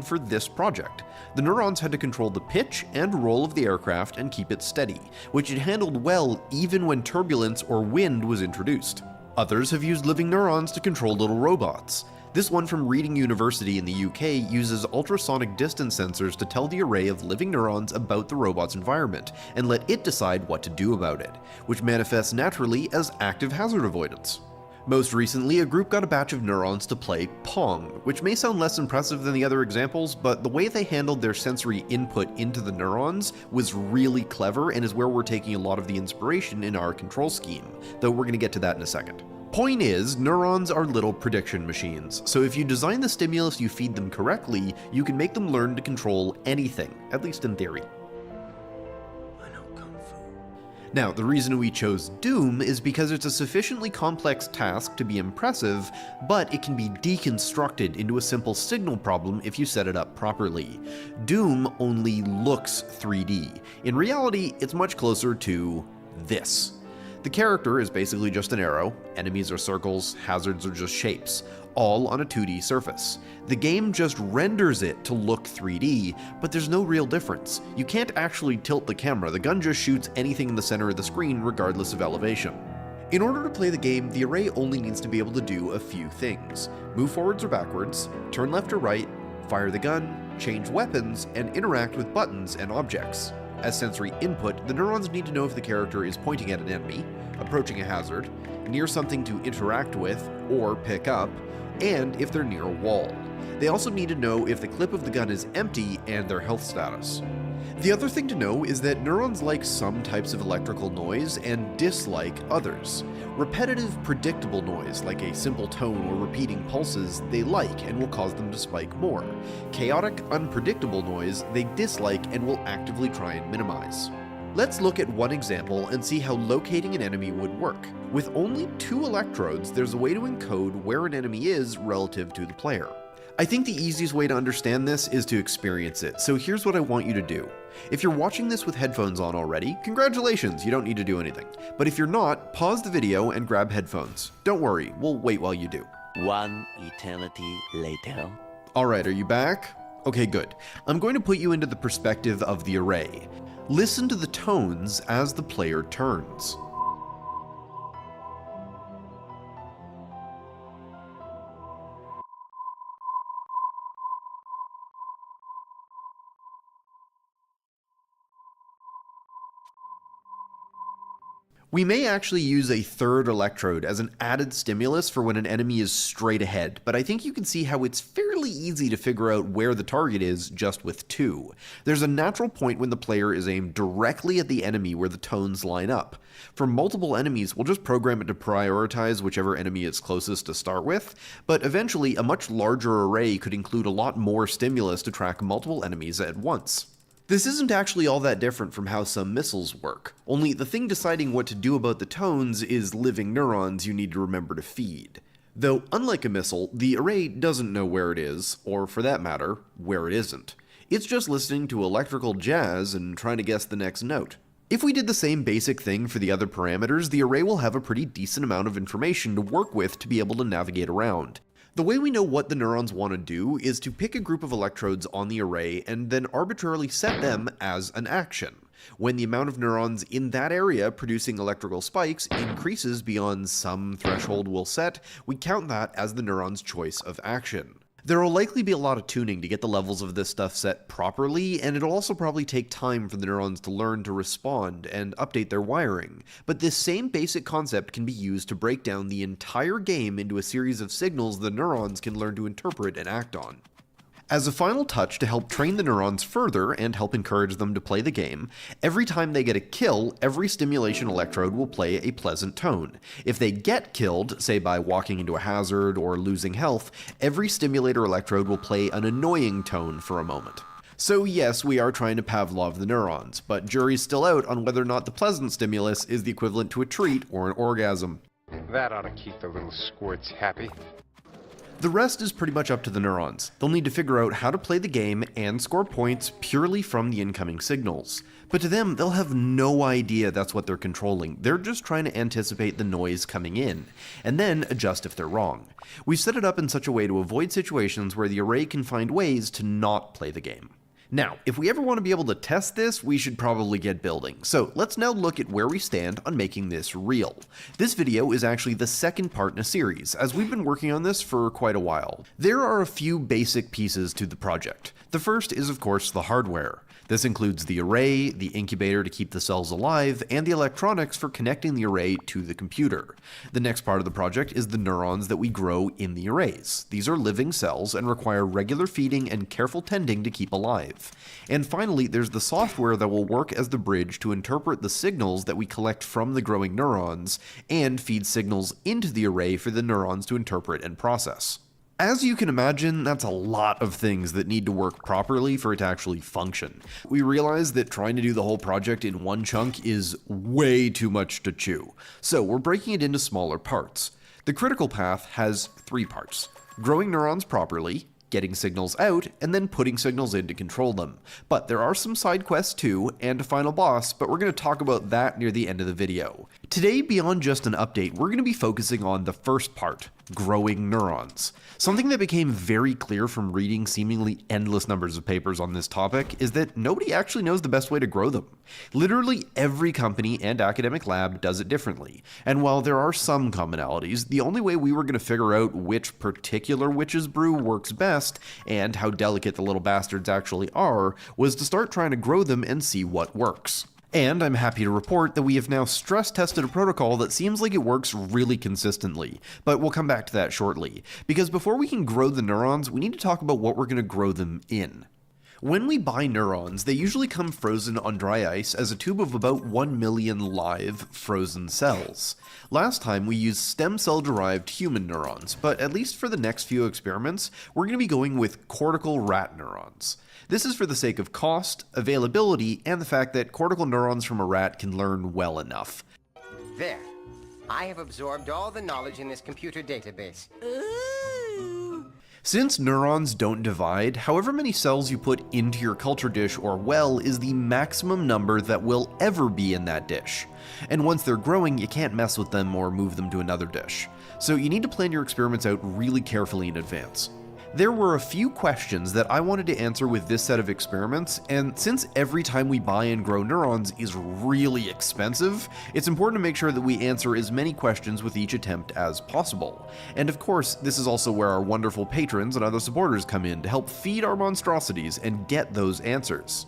for this project. The neurons had to control the pitch and roll of the aircraft and keep it steady, which it handled well even when turbulence or wind was introduced. Others have used living neurons to control little robots. This one from Reading University in the UK uses ultrasonic distance sensors to tell the array of living neurons about the robot's environment, and let it decide what to do about it, which manifests naturally as active hazard avoidance. Most recently, a group got a batch of neurons to play Pong, which may sound less impressive than the other examples, but the way they handled their sensory input into the neurons was really clever and is where we're taking a lot of the inspiration in our control scheme, though we're going to get to that in a second. Point is, neurons are little prediction machines, so if you design the stimulus you feed them correctly, you can make them learn to control anything, at least in theory. Now, the reason we chose Doom is because it's a sufficiently complex task to be impressive, but it can be deconstructed into a simple signal problem if you set it up properly. Doom only looks 3D. In reality, it's much closer to this. The character is basically just an arrow, enemies are circles, hazards are just shapes, all on a 2D surface. The game just renders it to look 3D, but there's no real difference. You can't actually tilt the camera, the gun just shoots anything in the center of the screen regardless of elevation. In order to play the game, the array only needs to be able to do a few things. Move forwards or backwards, turn left or right, fire the gun, change weapons, and interact with buttons and objects. As sensory input, the neurons need to know if the character is pointing at an enemy, approaching a hazard, near something to interact with or pick up, and if they're near a wall. They also need to know if the clip of the gun is empty and their health status. The other thing to know is that neurons like some types of electrical noise and dislike others. Repetitive, predictable noise, like a simple tone or repeating pulses, they like and will cause them to spike more. Chaotic, unpredictable noise they dislike and will actively try and minimize. Let's look at one example and see how locating an enemy would work. With only 2 electrodes, there's a way to encode where an enemy is relative to the player. I think the easiest way to understand this is to experience it, so here's what I want you to do. If you're watching this with headphones on already, congratulations, you don't need to do anything. But if you're not, pause the video and grab headphones. Don't worry, we'll wait while you do. One eternity later. Alright, are you back? Okay, good. I'm going to put you into the perspective of the array. Listen to the tones as the player turns. We may actually use a third electrode as an added stimulus for when an enemy is straight ahead, but I think you can see how it's fairly easy to figure out where the target is just with 2. There's a natural point when the player is aimed directly at the enemy where the tones line up. For multiple enemies, we'll just program it to prioritize whichever enemy is closest to start with, but eventually a much larger array could include a lot more stimulus to track multiple enemies at once. This isn't actually all that different from how some missiles work, only the thing deciding what to do about the tones is living neurons you need to remember to feed. Though unlike a missile, the array doesn't know where it is, or for that matter, where it isn't. It's just listening to electrical jazz and trying to guess the next note. If we did the same basic thing for the other parameters, the array will have a pretty decent amount of information to work with to be able to navigate around. The way we know what the neurons want to do is to pick a group of electrodes on the array and then arbitrarily set them as an action. When the amount of neurons in that area producing electrical spikes increases beyond some threshold we'll set, we count that as the neuron's choice of action. There will likely be a lot of tuning to get the levels of this stuff set properly, and it'll also probably take time for the neurons to learn to respond and update their wiring. But this same basic concept can be used to break down the entire game into a series of signals the neurons can learn to interpret and act on. As a final touch to help train the neurons further and help encourage them to play the game, every time they get a kill, every stimulation electrode will play a pleasant tone. If they get killed, say by walking into a hazard or losing health, every stimulator electrode will play an annoying tone for a moment. So yes, we are trying to Pavlov the neurons, but jury's still out on whether or not the pleasant stimulus is the equivalent to a treat or an orgasm. That ought to keep the little squirts happy. The rest is pretty much up to the neurons. They'll need to figure out how to play the game and score points purely from the incoming signals. But to them, they'll have no idea that's what they're controlling. They're just trying to anticipate the noise coming in, and then adjust if they're wrong. We've set it up in such a way to avoid situations where the array can find ways to not play the game. Now, if we ever want to be able to test this, we should probably get building. So let's now look at where we stand on making this real. This video is actually the second part in a series, as we've been working on this for quite a while. There are a few basic pieces to the project. The first is, of course, the hardware. This includes the array, the incubator to keep the cells alive, and the electronics for connecting the array to the computer. The next part of the project is the neurons that we grow in the arrays. These are living cells and require regular feeding and careful tending to keep alive. And finally, there's the software that will work as the bridge to interpret the signals that we collect from the growing neurons and feed signals into the array for the neurons to interpret and process. As you can imagine, that's a lot of things that need to work properly for it to actually function. We realize that trying to do the whole project in one chunk is way too much to chew, so we're breaking it into smaller parts. The critical path has 3 parts: growing neurons properly, getting signals out, and then putting signals in to control them. But there are some side quests too, and a final boss, but we're going to talk about that near the end of the video. Today, beyond just an update, we're going to be focusing on the first part, growing neurons. Something that became very clear from reading seemingly endless numbers of papers on this topic is that nobody actually knows the best way to grow them. Literally every company and academic lab does it differently, and while there are some commonalities, the only way we were going to figure out which particular witch's brew works best and how delicate the little bastards actually are was to start trying to grow them and see what works. And I'm happy to report that we have now stress tested a protocol that seems like it works really consistently, but we'll come back to that shortly, because before we can grow the neurons, we need to talk about what we're going to grow them in. When we buy neurons, they usually come frozen on dry ice as a tube of about 1 million live, frozen cells. Last time we used stem cell derived human neurons, but at least for the next few experiments, we're going to be going with cortical rat neurons. This is for the sake of cost, availability, and the fact that cortical neurons from a rat can learn well enough. There. I have absorbed all the knowledge in this computer database. Since neurons don't divide, however many cells you put into your culture dish or well is the maximum number that will ever be in that dish. And once they're growing, you can't mess with them or move them to another dish. So you need to plan your experiments out really carefully in advance. There were a few questions that I wanted to answer with this set of experiments, and since every time we buy and grow neurons is really expensive, it's important to make sure that we answer as many questions with each attempt as possible. And of course, this is also where our wonderful patrons and other supporters come in to help feed our monstrosities and get those answers.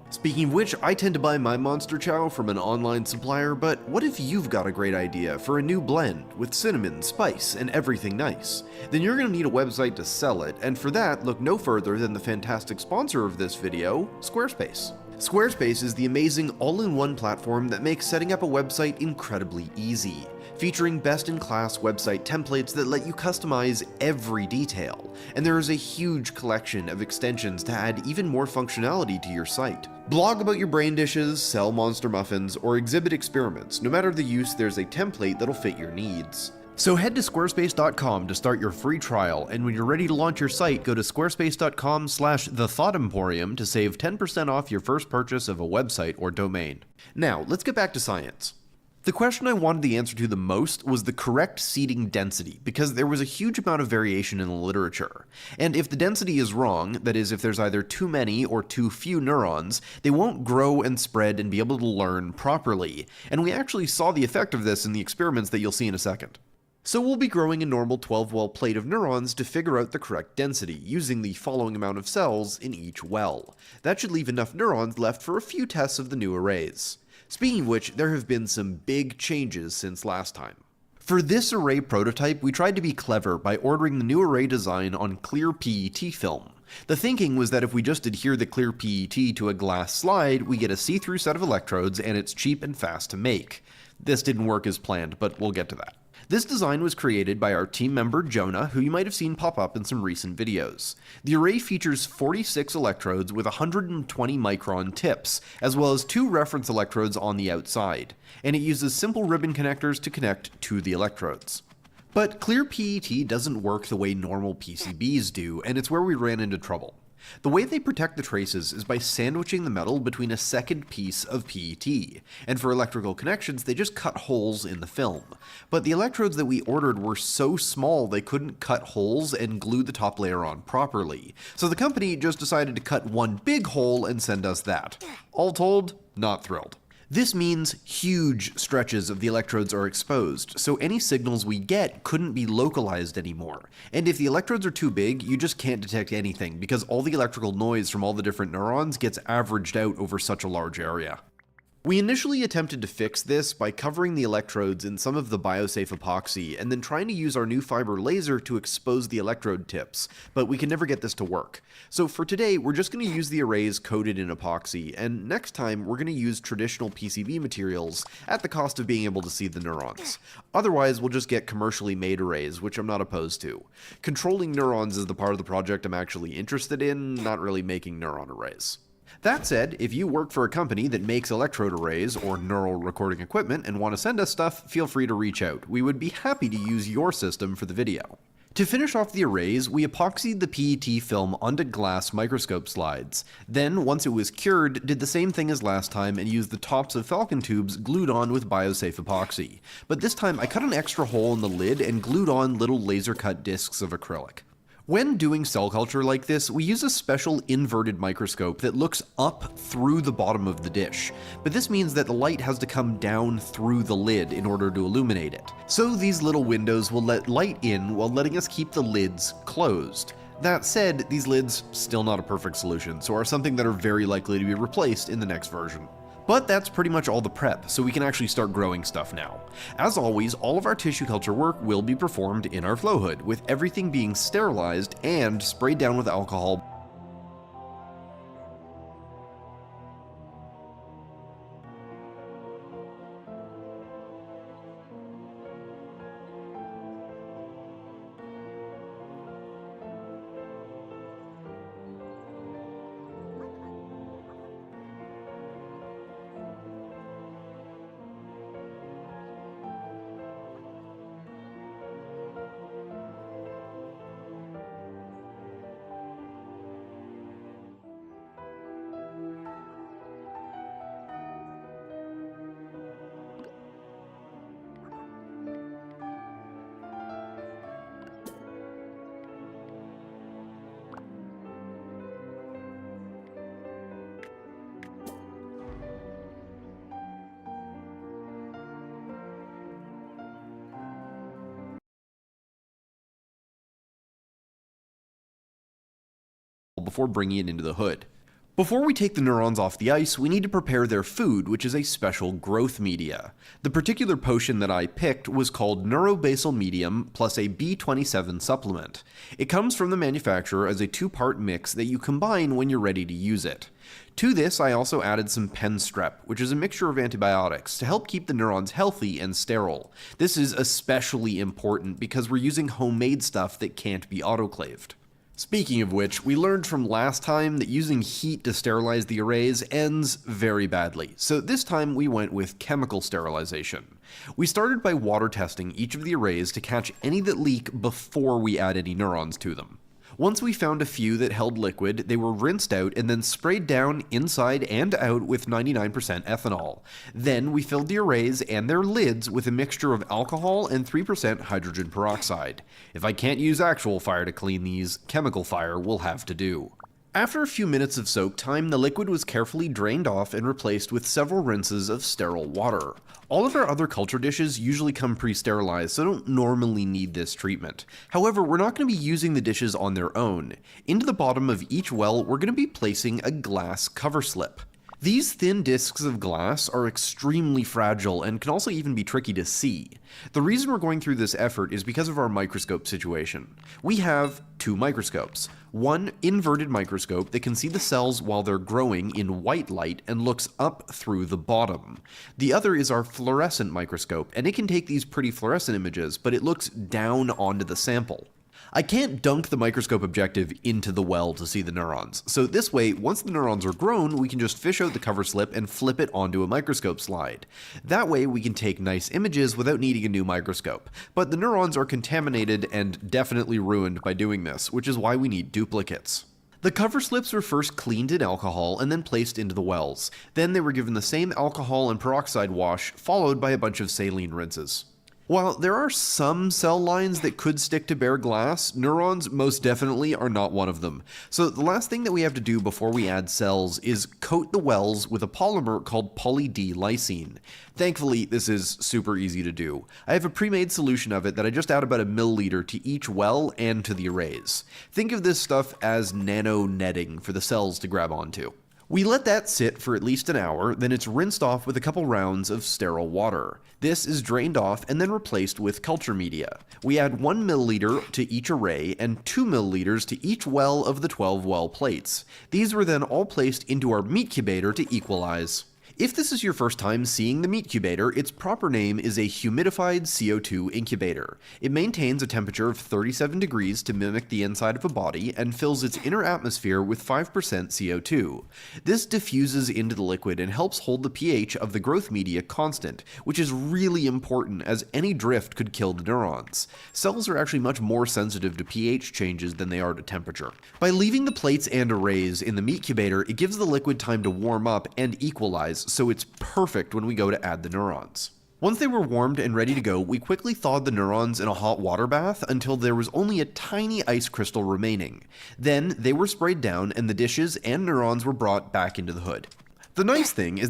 Speaking of which, I tend to buy my monster chow from an online supplier, but what if you've got a great idea for a new blend with cinnamon, spice, and everything nice? Then you're going to need a website to sell it, and for that, look no further than the fantastic sponsor of this video, Squarespace. Squarespace is the amazing all-in-one platform that makes setting up a website incredibly easy, featuring best-in-class website templates that let you customize every detail, and there is a huge collection of extensions to add even more functionality to your site. Blog about your brain dishes, sell monster muffins, or exhibit experiments. No matter the use, there's a template that'll fit your needs. So head to squarespace.com to start your free trial, and when you're ready to launch your site, go to squarespace.com/thethought-emporium to save 10% off your first purchase of a website or domain. Now, let's get back to science. The question I wanted the answer to the most was the correct seeding density, because there was a huge amount of variation in the literature. And if the density is wrong, that is, if there's either too many or too few neurons, they won't grow and spread and be able to learn properly. And we actually saw the effect of this in the experiments that you'll see in a second. So we'll be growing a normal 12-well plate of neurons to figure out the correct density, using the following amount of cells in each well. That should leave enough neurons left for a few tests of the new arrays. Speaking of which, there have been some big changes since last time. For this array prototype, we tried to be clever by ordering the new array design on clear PET film. The thinking was that if we just adhere the clear PET to a glass slide, we get a see-through set of electrodes and it's cheap and fast to make. This didn't work as planned, but we'll get to that. This design was created by our team member Jonah, who you might have seen pop up in some recent videos. The array features 46 electrodes with 120 micron tips, as well as 2 reference electrodes on the outside, and it uses simple ribbon connectors to connect to the electrodes. But clear PET doesn't work the way normal PCBs do, and it's where we ran into trouble. The way they protect the traces is by sandwiching the metal between a second piece of PET, and for electrical connections they just cut holes in the film. But the electrodes that we ordered were so small they couldn't cut holes and glue the top layer on properly, so the company just decided to cut one big hole and send us that. All told, not thrilled. This means huge stretches of the electrodes are exposed, so any signals we get couldn't be localized anymore. And if the electrodes are too big, you just can't detect anything, because all the electrical noise from all the different neurons gets averaged out over such a large area. We initially attempted to fix this by covering the electrodes in some of the biosafe epoxy and then trying to use our new fiber laser to expose the electrode tips, but we could never get this to work. So for today, we're just going to use the arrays coated in epoxy, and next time we're going to use traditional PCB materials at the cost of being able to see the neurons. Otherwise, we'll just get commercially made arrays, which I'm not opposed to. Controlling neurons is the part of the project I'm actually interested in, not really making neuron arrays. That said, if you work for a company that makes electrode arrays or neural recording equipment and want to send us stuff, feel free to reach out. We would be happy to use your system for the video. To finish off the arrays, we epoxied the PET film onto glass microscope slides. Then, once it was cured, did the same thing as last time and used the tops of Falcon tubes glued on with biosafe epoxy. But this time I cut an extra hole in the lid and glued on little laser cut discs of acrylic. When doing cell culture like this, we use a special inverted microscope that looks up through the bottom of the dish, but this means that the light has to come down through the lid in order to illuminate it. So these little windows will let light in while letting us keep the lids closed. That said, these lids still not a perfect solution, so are something that are very likely to be replaced in the next version. But that's pretty much all the prep, so we can actually start growing stuff now. As always, all of our tissue culture work will be performed in our flow hood, with everything being sterilized and sprayed down with alcohol. Before bringing it into the hood. Before we take the neurons off the ice, we need to prepare their food, which is a special growth media. The particular potion that I picked was called Neurobasal Medium plus a B27 supplement. It comes from the manufacturer as a 2-part mix that you combine when you're ready to use it. To this, I also added some Penstrep, which is a mixture of antibiotics to help keep the neurons healthy and sterile. This is especially important because we're using homemade stuff that can't be autoclaved. Speaking of which, we learned from last time that using heat to sterilize the arrays ends very badly, so this time we went with chemical sterilization. We started by water testing each of the arrays to catch any that leak before we add any neurons to them. Once we found a few that held liquid, they were rinsed out and then sprayed down inside and out with 99% ethanol. Then we filled the arrays and their lids with a mixture of alcohol and 3% hydrogen peroxide. If I can't use actual fire to clean these, chemical fire will have to do. After a few minutes of soak time, the liquid was carefully drained off and replaced with several rinses of sterile water. All of our other culture dishes usually come pre-sterilized, so don't normally need this treatment. However, we're not going to be using the dishes on their own. Into the bottom of each well, we're going to be placing a glass cover slip. These thin discs of glass are extremely fragile and can also even be tricky to see. The reason we're going through this effort is because of our microscope situation. We have 2 microscopes. One inverted microscope that can see the cells while they're growing in white light and looks up through the bottom. The other is our fluorescent microscope, and it can take these pretty fluorescent images, but it looks down onto the sample. I can't dunk the microscope objective into the well to see the neurons, so this way, once the neurons are grown, we can just fish out the cover slip and flip it onto a microscope slide. That way we can take nice images without needing a new microscope, but the neurons are contaminated and definitely ruined by doing this, which is why we need duplicates. The cover slips were first cleaned in alcohol and then placed into the wells. Then they were given the same alcohol and peroxide wash, followed by a bunch of saline rinses. While there are some cell lines that could stick to bare glass, neurons most definitely are not one of them. So the last thing that we have to do before we add cells is coat the wells with a polymer called poly-D-lysine. Thankfully, this is super easy to do. I have a pre-made solution of it that I just add about a milliliter to each well and to the arrays. Think of this stuff as nano netting for the cells to grab onto. We let that sit for at least an hour, then it's rinsed off with a couple rounds of sterile water. This is drained off and then replaced with culture media. We add 1 milliliter to each array and 2 milliliters to each well of the 12 well plates. These were then all placed into our meat cubator to equalize. If this is your first time seeing the meat cubator, its proper name is a humidified CO2 incubator. It maintains a temperature of 37 degrees to mimic the inside of a body and fills its inner atmosphere with 5% CO2. This diffuses into the liquid and helps hold the pH of the growth media constant, which is really important as any drift could kill the neurons. Cells are actually much more sensitive to pH changes than they are to temperature. By leaving the plates and arrays in the meat cubator, it gives the liquid time to warm up and equalize, so it's perfect when we go to add the neurons. Once they were warmed and ready to go, we quickly thawed the neurons in a hot water bath until there was only a tiny ice crystal remaining. Then they were sprayed down and the dishes and neurons were brought back into the hood. The nice thing is that